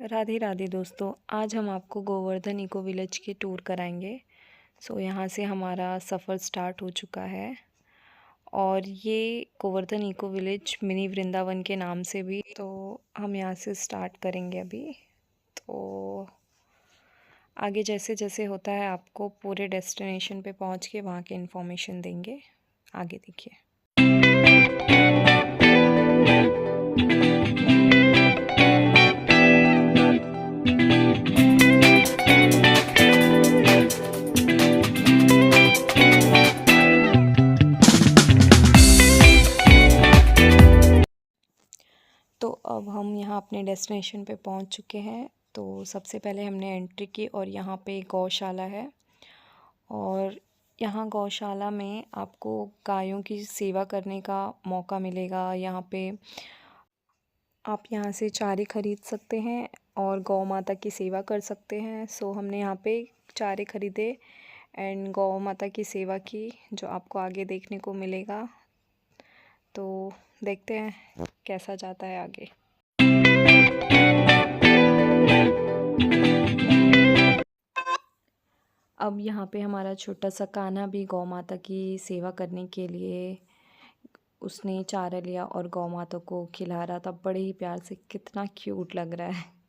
राधे राधे दोस्तों, आज हम आपको गोवर्धन इको विलेज की टूर कराएंगे। यहाँ से हमारा सफ़र स्टार्ट हो चुका है और ये Govardhan eco village mini Vrindavan के नाम से भी हम यहाँ से स्टार्ट करेंगे अभी। तो आगे जैसे जैसे होता है आपको पूरे डेस्टिनेशन पे पहुँच के वहाँ के इन्फॉर्मेशन देंगे। आगे देखिए। तो अब हम यहाँ अपने डेस्टिनेशन पे पहुँच चुके हैं। तो सबसे पहले हमने एंट्री की और यहाँ पे गौशाला है और यहाँ गौशाला में आपको गायों की सेवा करने का मौका मिलेगा। यहाँ पे आप यहाँ से चारे ख़रीद सकते हैं और गौ माता की सेवा कर सकते हैं। हमने यहाँ पे चारे ख़रीदे एंड गौ माता की सेवा की, जो आपको आगे देखने को मिलेगा। तो देखते हैं कैसा जाता है आगे। अब यहाँ पे हमारा छोटा सा कान्हा भी गौ माता की सेवा करने के लिए उसने चारा लिया और गौ माता को खिला रहा था बड़े ही प्यार से। कितना क्यूट लग रहा है।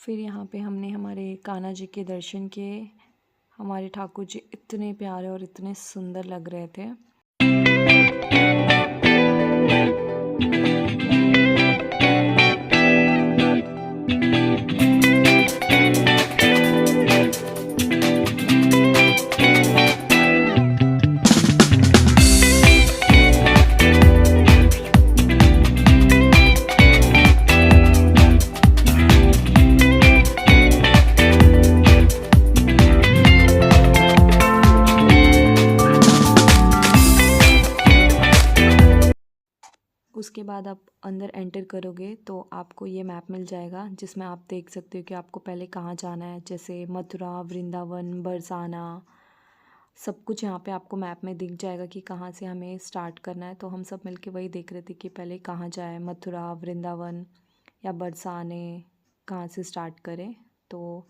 फिर यहाँ पे हमने हमारे कान्हा जी के दर्शन किए। हमारे ठाकुर जी इतने प्यारे और इतने सुंदर लग रहे थे। उसके बाद आप अंदर एंटर करोगे तो आपको ये मैप मिल जाएगा, जिसमें आप देख सकते हो कि आपको पहले कहाँ जाना है। जैसे मथुरा, वृंदावन, बरसाना, सब कुछ यहाँ पे आपको मैप में दिख जाएगा कि कहाँ से हमें स्टार्ट करना है। तो हम सब मिलके वही देख रहे थे कि पहले कहाँ जाए, मथुरा, वृंदावन या बरसाने, कहाँ से स्टार्ट करें। तो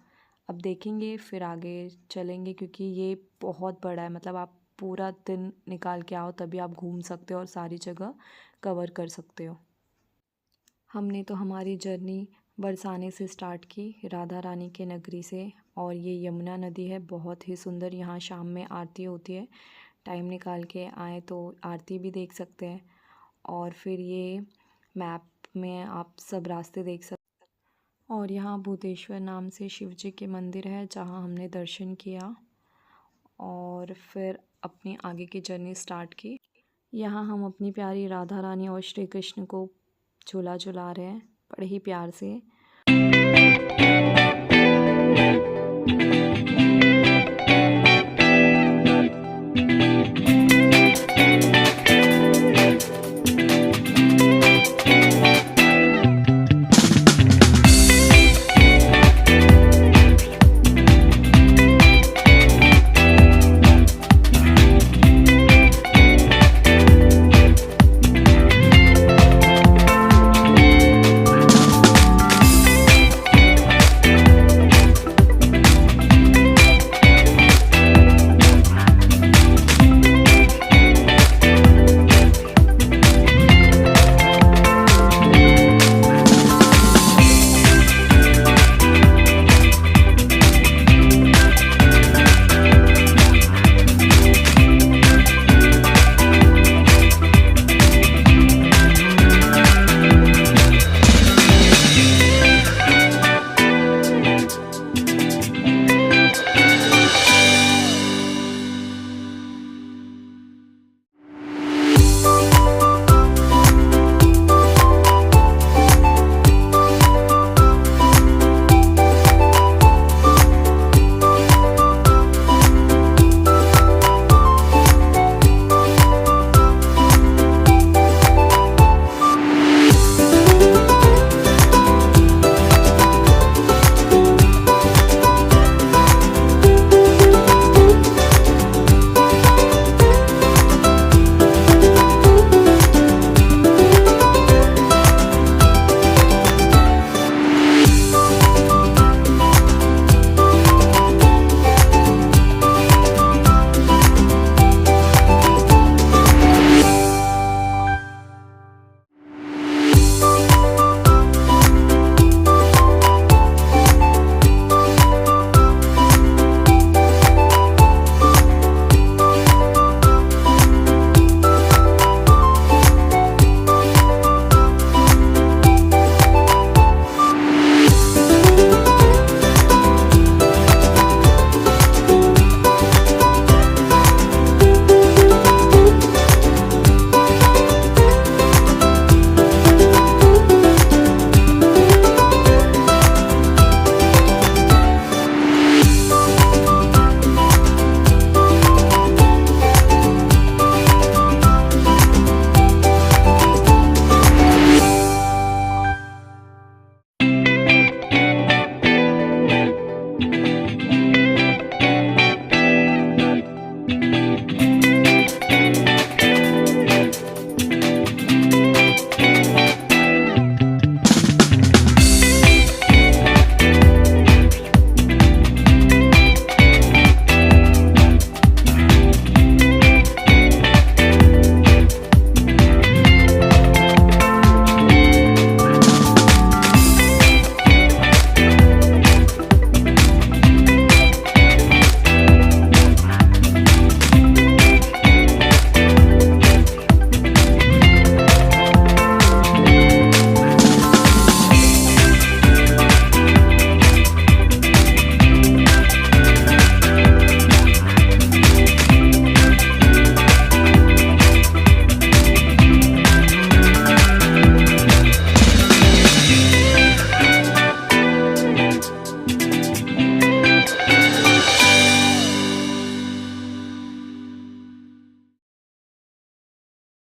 अब देखेंगे फिर आगे चलेंगे, क्योंकि ये बहुत बड़ा है। मतलब आप पूरा दिन निकाल के आओ तभी आप घूम सकते हो और सारी जगह कवर कर सकते हो। हमने तो हमारी जर्नी बरसाने से स्टार्ट की, राधा रानी के नगरी से। और ये यमुना नदी है, बहुत ही सुंदर। यहाँ शाम में आरती होती है, टाइम निकाल के आए तो आरती भी देख सकते हैं। और फिर ये मैप में आप सब रास्ते देख सकते हैं। और यहाँ भूतेश्वर नाम से शिव जी के मंदिर है, जहाँ हमने दर्शन किया और फिर अपनी आगे की जर्नी स्टार्ट की। यहाँ हम अपनी प्यारी राधा रानी और श्री कृष्ण को झूला झुला रहे हैं बड़े ही प्यार से।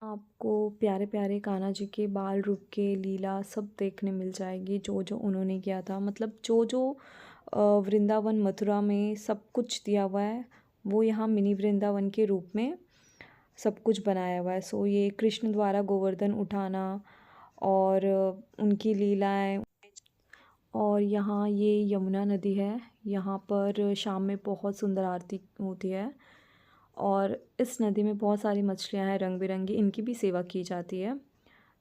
आपको प्यारे प्यारे कान्हा जी के बाल रूप के लीला सब देखने मिल जाएगी, जो जो उन्होंने किया था। मतलब जो जो वृंदावन मथुरा में सब कुछ दिया हुआ है, वो यहाँ मिनी वृंदावन के रूप में सब कुछ बनाया हुआ है। सो ये कृष्ण द्वारा गोवर्धन उठाना और उनकी लीलाएं। और यहाँ ये यमुना नदी है, यहाँ पर शाम में बहुत सुंदर आरती होती है। और इस नदी में बहुत सारी मछलियाँ हैं रंग बिरंगी, इनकी भी सेवा की जाती है।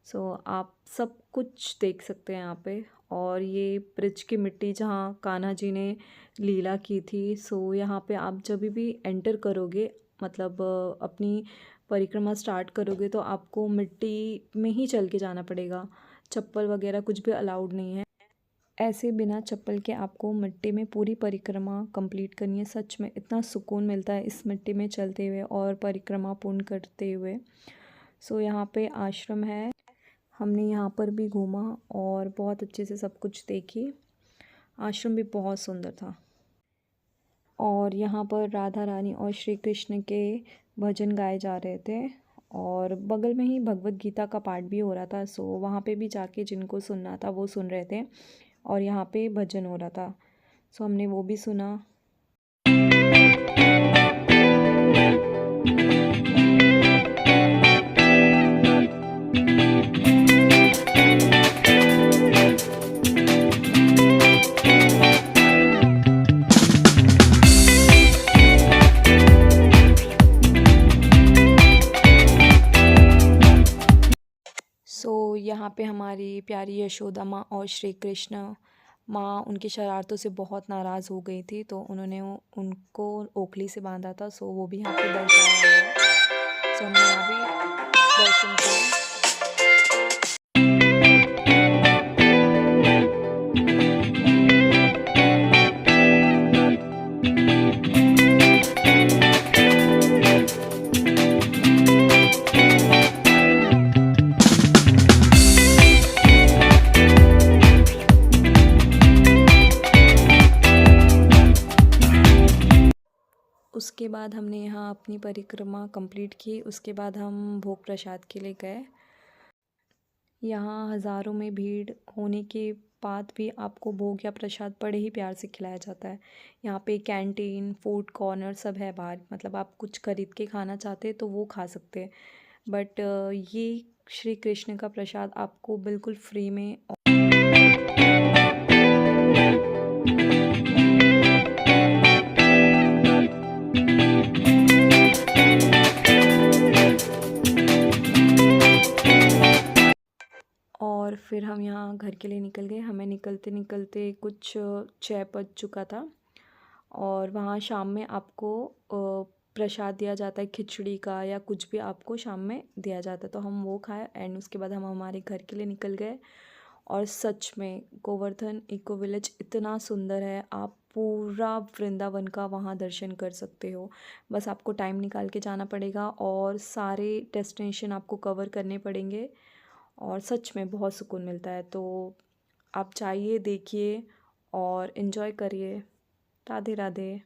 सो आप सब कुछ देख सकते हैं यहाँ पे। और ये ब्रिज की मिट्टी जहाँ कान्हा जी ने लीला की थी, सो यहाँ पे आप जब भी एंटर करोगे, मतलब अपनी परिक्रमा स्टार्ट करोगे, तो आपको मिट्टी में ही चल के जाना पड़ेगा। चप्पल वगैरह कुछ भी अलाउड नहीं है। ऐसे बिना चप्पल के आपको मिट्टी में पूरी परिक्रमा कंप्लीट करनी है। सच में इतना सुकून मिलता है इस मिट्टी में चलते हुए और परिक्रमा पूर्ण करते हुए। सो यहाँ पे आश्रम है, हमने यहाँ पर भी घूमा और बहुत अच्छे से सब कुछ देखी। आश्रम भी बहुत सुंदर था। और यहाँ पर राधा रानी और श्री कृष्ण के भजन गाए जा रहे थे और बगल में ही भगवत गीता का पाठ भी हो रहा था। सो वहाँ पे भी जाके जिनको सुनना था वो सुन रहे थे और यहाँ पे भजन हो रहा था, सो हमने वो भी सुना। सो यहाँ पे हमारी प्यारी यशोदा माँ और श्री कृष्ण माँ उनकी शरारतों से बहुत नाराज़ हो गई थी, तो उन्होंने उनको ओखली से बांधा था। सो वो भी यहाँ पे दर्शाया हुआ है। सो हमने यहाँ भी दर्शन किए। उसके बाद हमने यहाँ अपनी परिक्रमा कंप्लीट की। उसके बाद हम भोग प्रसाद के लिए गए। यहाँ हज़ारों में भीड़ होने के बाद भी आपको भोग या प्रसाद बड़े ही प्यार से खिलाया जाता है। यहाँ पे कैंटीन, फूड कॉर्नर सब है बाहर, मतलब आप कुछ खरीद के खाना चाहते हैं तो वो खा सकते हैं। बट ये श्री कृष्ण का प्रसाद आपको बिल्कुल फ्री में। और फिर हम यहाँ घर के लिए निकल गए। हमें निकलते निकलते कुछ 6 बज चुका था। और वहाँ शाम में आपको प्रसाद दिया जाता है, खिचड़ी का या कुछ भी आपको शाम में दिया जाता है, तो हम वो खाए एंड उसके बाद हम हमारे घर के लिए निकल गए। और सच में गोवर्धन इको विलेज इतना सुंदर है, आप पूरा वृंदावन का वहाँ दर्शन कर सकते हो। बस आपको टाइम निकाल के जाना पड़ेगा और सारे डेस्टिनेशन आपको कवर करने पड़ेंगे और सच में बहुत सुकून मिलता है। तो आप जाइए, देखिए और इन्जॉय करिए। राधे राधे।